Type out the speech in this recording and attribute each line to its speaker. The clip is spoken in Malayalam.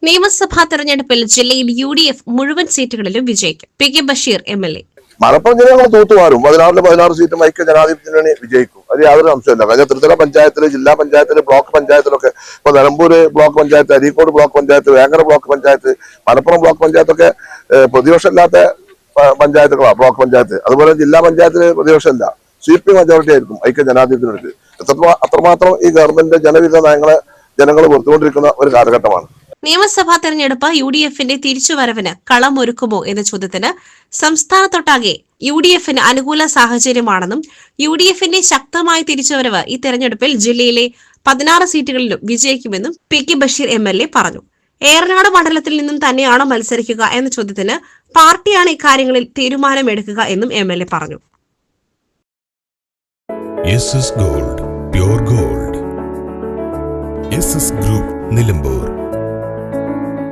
Speaker 1: നിയമസഭാ തെരഞ്ഞെടുപ്പിൽ ജില്ലയിൽ UDF മുഴുവൻ സീറ്റുകളിലും വിജയിക്കും. PK Basheer MLA.
Speaker 2: മലപ്പുറം ജനങ്ങൾ തൂത്തുമാറും. 16 സീറ്റും ഐക്യ ജനാധിപത്യത്തിന് വേണ്ടി വിജയിക്കും. അത് യാതൊരു സംശയമില്ല. കഴിഞ്ഞ ത്രിതല പഞ്ചായത്തില്, ജില്ലാ പഞ്ചായത്തില്, ബ്ലോക്ക് പഞ്ചായത്തിലൊക്കെ ഇപ്പൊ Nilambur block panchayat, Areekode block panchayat, Vengara block panchayat, Malappuram block പഞ്ചായത്തൊക്കെ പ്രതിപക്ഷമില്ലാത്ത പഞ്ചായത്തുകളാണ് ബ്ലോക്ക് പഞ്ചായത്ത്. അതുപോലെ ജില്ലാ പഞ്ചായത്തില് പ്രതിപക്ഷമില്ല, CP മജോറിറ്റി ആയിരിക്കും ഐക്യ ജനാധിപത്യത്തിന്. അത്രമാത്രം ഈ ഗവൺമെന്റിന്റെ ജനവിരുദ്ധ നയങ്ങളെ ജനങ്ങൾ പുറത്തുകൊണ്ടിരിക്കുന്ന ഒരു കാലഘട്ടമാണ്.
Speaker 1: നിയമസഭാ തെരഞ്ഞെടുപ്പ് UDFന്റെ തിരിച്ചുവരവിന് കളമൊരുക്കുമോ എന്ന ചോദ്യത്തിന് സംസ്ഥാനത്തൊട്ടാകെ UDFന് അനുകൂല സാഹചര്യമാണെന്നും UDFന്റെ ശക്തമായ തിരിച്ചുവരവ് ഈ തെരഞ്ഞെടുപ്പിൽ ജില്ലയിലെ 16 സീറ്റുകളിലും വിജയിക്കുമെന്നും PK ബഷീർ MLA പറഞ്ഞു. ഏറനാട് മണ്ഡലത്തിൽ നിന്നും തന്നെയാണോ മത്സരിക്കുക എന്ന ചോദ്യത്തിന് പാർട്ടിയാണ് ഇക്കാര്യങ്ങളിൽ തീരുമാനമെടുക്കുക എന്നും MLA പറഞ്ഞു.
Speaker 3: SS Gold, Pure Gold. SS Group, Nilambur.